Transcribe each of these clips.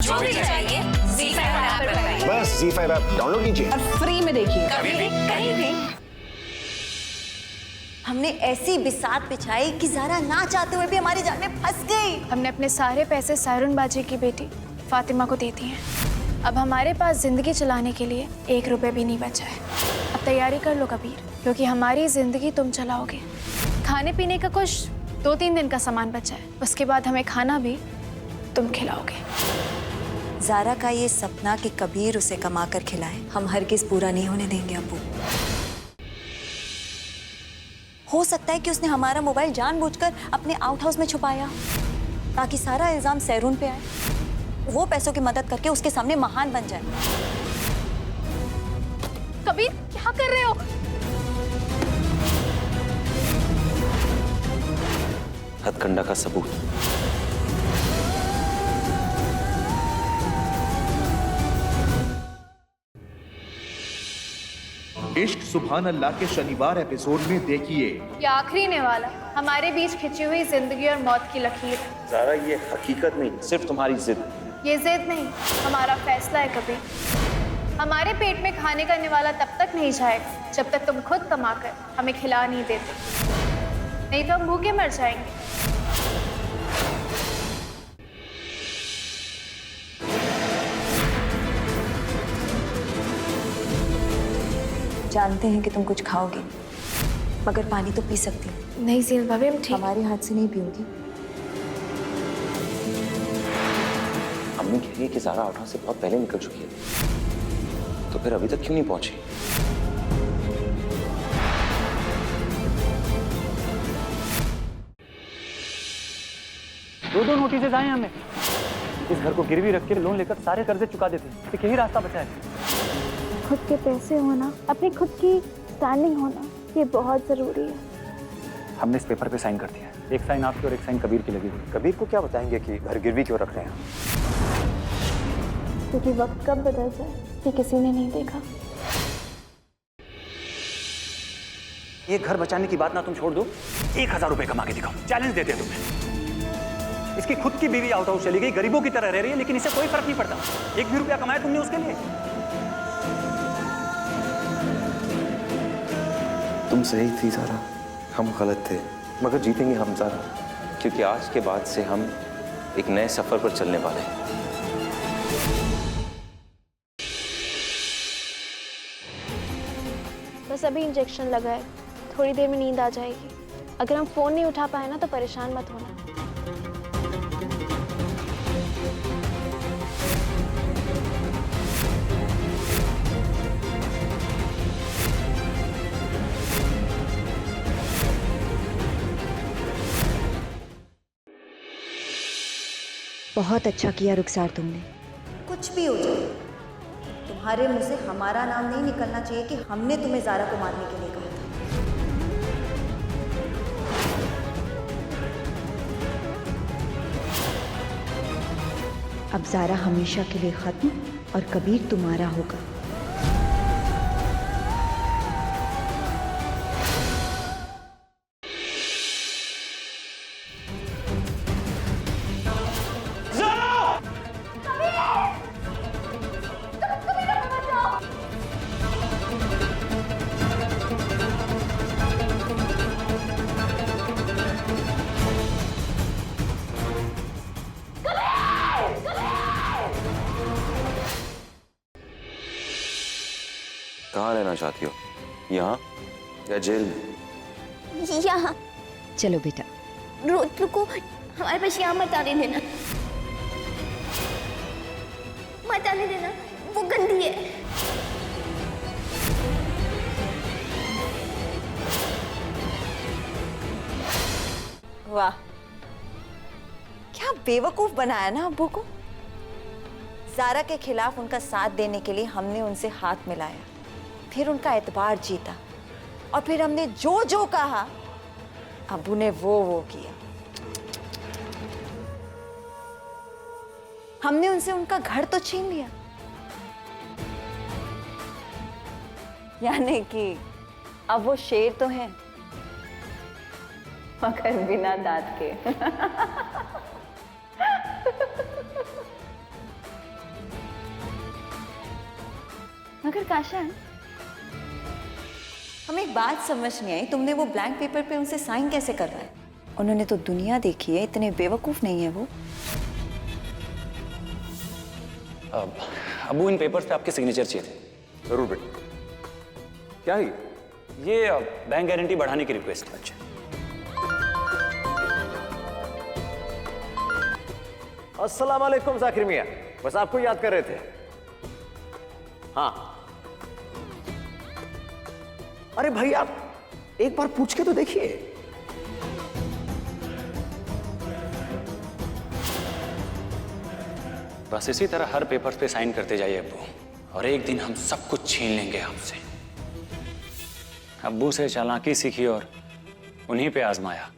जो भी चाहिए ZEE5 ऐप पर पाइए। बस ZEE5 ऐप डाउनलोड कीजिए और फ्री में देखिए। कभी भी कहीं भी। हमने ऐसी बिसात बिछाई कि ज़ारा ना चाहते हुए भी हमारी जान में फंस गई। हमने अपने सारे पैसे सायरुन बाजी की बेटी फातिमा को दे दिए हैं। अब हमारे पास जिंदगी चलाने के लिए 1 रुपए भी नहीं बचा है। अब तैयारी कर लो कबीर, क्योंकि हमारी जिंदगी तुम चलाओगे। खाने पीने का कुछ 2-3 दिन का सामान बचा है, उसके बाद हमें खाना भी तुम खिलाओगे। ज़ारा का ये सपना कि कबीर उसे कमा कर खिलाए, हम हरगिज़ पूरा नहीं होने देंगे अब्बू। हो सकता है कि उसने हमारा मोबाइल जानबूझकर अपने आउट हाउस में छुपाया ताकि सारा इल्जाम सैरून पे आए, वो पैसों की मदद करके उसके सामने महान बन जाए। कबीर क्या कर रहे हो? हथकंडा का सबूत। इश्क सुभान अल्लाह के शनिवार एपिसोड में देखिए। ये आखिरी नेवाला हमारे बीच खिंची हुई जिंदगी और मौत की लकीर है। ज़ारा ये हकीकत नहीं, सिर्फ तुम्हारी जिद। ये जिद नहीं, हमारा फैसला है कबीर। हमारे पेट में खाने का निवाला तब तक नहीं जाएगा जब तक तुम खुद कमाकर हमें खिला नहीं देते, नहीं तो हम भूखे मर जाएंगे। जानते हैं कि तुम कुछ खाओगी, मगर पानी तो पी सकती हो। नहीं सील भाभी, हम ठीक। हमारे हाथ से नहीं पियोगी। अम्मी कह रही है कि ज़ारा आउट हाउस से बहुत पहले निकल चुकी है, तो फिर अभी तक क्यों नहीं पहुंची? दो नोटिसेज आए हमें। इस घर को गिरवी रख के लोन लेकर सारे कर्जे चुका देते, एक यही रास्ता बचा है। खुद के पैसे होना, अपनी खुद की स्टैंडिंग होना, ये बहुत जरूरी है। हमने इस पेपर पे साइन कर दिया है। एक साइन आपकी और एक साइन कबीर की लगी हुई। कबीर को क्या बताएंगे कि घर गिरवी क्यों रख रहे हैं? क्योंकि वक्त कब बदल जाए ये किसी ने नहीं देखा। ये घर बचाने की बात ना तुम छोड़ दो, 1000 रुपए कमा के दिखाओ। चैलेंज देते हैं तुम्हें। इसकी खुद की बीवी आउट हाउस चली गई, गरीबों की तरह रह रही है, लेकिन इसे कोई फर्क नहीं पड़ता। 1 भी रुपया कमाया तुमने उसके लिए। तुम सही थी ज़ारा, हम गलत थे, मगर जीतेंगे हम ज़ारा, क्योंकि आज के बाद से हम एक नए सफर पर चलने वाले हैं। बस अभी इंजेक्शन लगा है, थोड़ी देर में नींद आ जाएगी। अगर हम फोन नहीं उठा पाए ना तो परेशान मत होना। बहुत अच्छा किया रुखसार तुमने। कुछ भी हो जाए, तुम्हारे मुंह से हमारा नाम नहीं निकलना चाहिए कि हमने तुम्हें ज़ारा को मारने के लिए कहा था। अब ज़ारा हमेशा के लिए खत्म और कबीर तुम्हारा होगा। कहाँ रहना चाहती हो, यहाँ या जेल में? यहाँ। चलो बेटा। रुको, हमारे पास यहाँ मत आने देना, मत आने देना, वो गंदी है। वाह, क्या बेवकूफ बनाया ना अब्बू को। ज़ारा के खिलाफ उनका साथ देने के लिए हमने उनसे हाथ मिलाया, फिर उनका एतबार जीता, और फिर हमने जो जो कहा अब्बू ने वो किया। हमने उनसे उनका घर तो छीन लिया, यानी कि अब वो शेर तो हैं मगर बिना दांत के। मगर काशान, हमें एक बात समझ नहीं आई, तुमने वो ब्लैंक पेपर पे उनसे साइन कैसे करवाए? उन्होंने तो दुनिया देखी है, इतने बेवकूफ नहीं है वो। अबू, इन पेपर्स पे आपके सिग्नेचर चाहिए थे। जरूर बेटा। क्या है ये बैंक गारंटी बढ़ाने की रिक्वेस्ट है। अच्छा, अस्सलाम वालेकुम जाकिर मियां, बस आपको याद कर रहे थे। हाँ, अरे भाई आप एक बार पूछ के तो देखिए। बस इसी तरह हर पेपर पे साइन करते जाइए अब्बू, और एक दिन हम सब कुछ छीन लेंगे आपसे। अब्बू से चालाकी सीखी और उन्हीं पे आजमाया।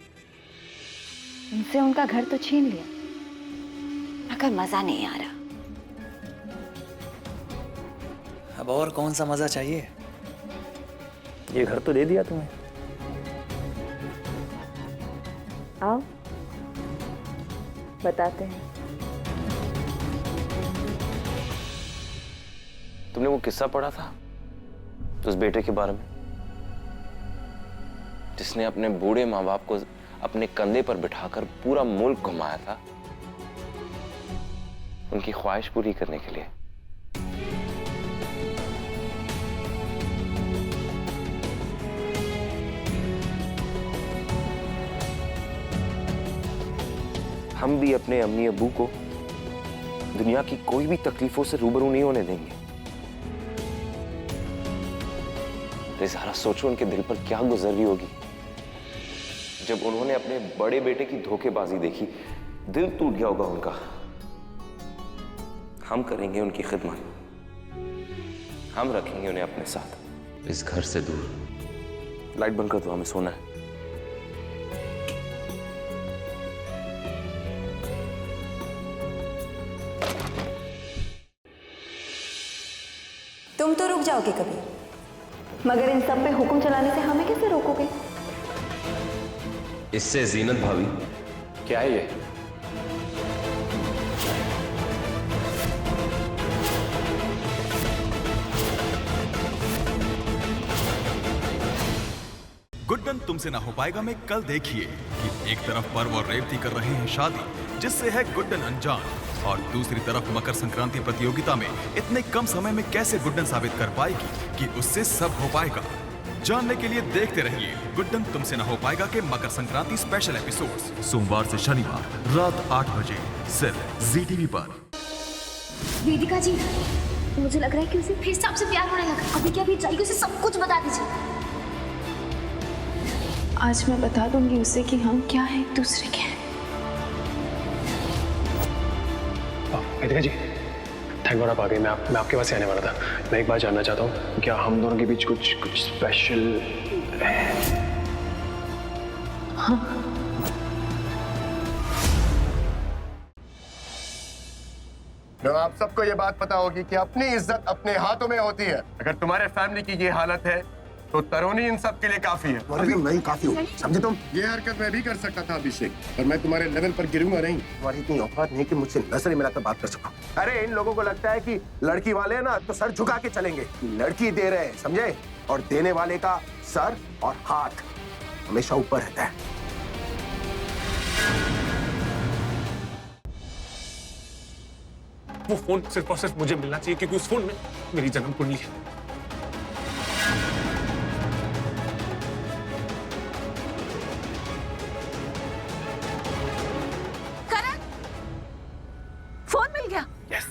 उनसे उनका घर तो छीन लिया, मगर मजा नहीं आ रहा। अब और कौन सा मजा चाहिए? ये घर तो दे दिया तुम्हें। आओ बताते हैं। तुमने वो किस्सा पढ़ा था उस बेटे के बारे में, जिसने अपने बूढ़े माँ बाप को अपने कंधे पर बिठाकर पूरा मुल्क घुमाया था उनकी ख्वाहिश पूरी करने के लिए। हम भी अपने अम्मी अब्बू को दुनिया की कोई भी तकलीफों से रूबरू नहीं होने देंगे। जरा सोचो उनके दिल पर क्या गुजर रही होगी जब उन्होंने अपने बड़े बेटे की धोखेबाजी देखी। दिल टूट गया होगा उनका। हम करेंगे उनकी खिदमत, हम रखेंगे उन्हें अपने साथ इस घर से दूर। लाइट बंद कर दो, हमें सोना है। तुम तो रुक जाओगे कभी, मगर इन सब पे हुक्म चलाने से हमें कैसे रोकोगे? इससे जीनत भाभी। क्या है ये? गुड्डन तुमसे ना हो पाएगा में कल देखिए कि एक तरफ पर्व और रेवती कर रहे हैं शादी, जिससे है गुड्डन अनजान, और दूसरी तरफ मकर संक्रांति प्रतियोगिता में इतने कम समय में कैसे गुड्डन साबित कर पाएगी कि उससे सब हो पाएगा। जानने के लिए देखते रहिए गुड्डन तुमसे ना हो पाएगा के मकर संक्रांति स्पेशल एपिसोड्स, सोमवार से शनिवार रात 8 बजे सिर्फ ZTV पर। वेदिका जी, मुझे लग रहा है कि उसे फिर से आपसे प्यार होने लगा। अभी क्या भी जाइए, उसे सब कुछ बता दीजिए। आज मैं बता दूंगी उसे कि हम क्या हैं एक दूसरे के। वेदिका जी, थैंक गॉड आप आ गए। मैं आपके पास ही आने वाला था। मैं एक बात जानना चाहता हूँ, क्या हम दोनों के बीच कुछ स्पेशल है? हाँ। तो आप सबको ये बात पता होगी कि अपनी इज्जत अपने हाथों में होती है। अगर तुम्हारे फैमिली की ये हालत है तो तरोनी इन सब के लिए काफी है। नहीं काफी हो, समझे तुम? ये हरकत मैं भी कर सकता था अभिषेक, पर मैं तुम्हारे लेवल पर गिरूंगा नहीं। तुम्हारी इतनी औकात नहीं कि मुझसे नजरें मिलाकर बात कर सकूं। अरे इन लोगों को लगता है कि लड़की वाले हैं ना तो सर झुका के चलेंगे। लड़की दे रहे हैं, समझे? और देने वाले का सर और हाथ हमेशा ऊपर रहता है। वो फोन सिर्फ और सिर्फ मुझे मिलना चाहिए, क्योंकि उस फोन में मेरी जन्म कुंडली है। फोन मिल गया। यस।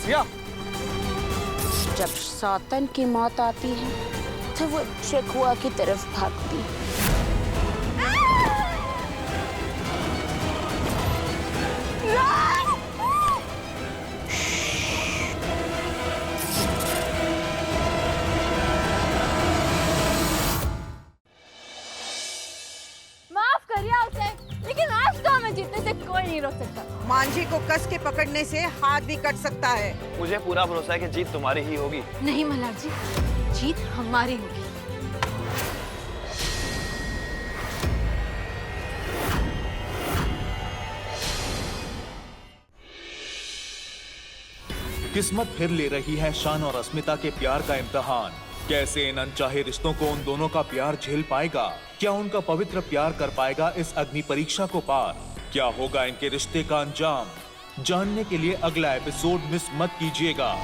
सिया, जब सौतन की मौत आती है तो वो शेखुआ की तरफ भागती है। माफ करिए उसे, लेकिन आज तो हमें जीतने से कोई नहीं रोक सकता। मांझी को कस के पकड़ने से हाथ भी कट सकता है। मुझे पूरा भरोसा है कि जीत तुम्हारी ही होगी। नहीं मल्हार जी, जीत हमारी होगी। किस्मत फिर ले रही है शान और अस्मिता के प्यार का इम्तिहान। कैसे इन अनचाहे रिश्तों को उन दोनों का प्यार झेल पाएगा? क्या उनका पवित्र प्यार कर पाएगा इस अग्नि परीक्षा को पार? क्या होगा इनके रिश्ते का अंजाम? जानने के लिए अगला एपिसोड मिस मत कीजिएगा।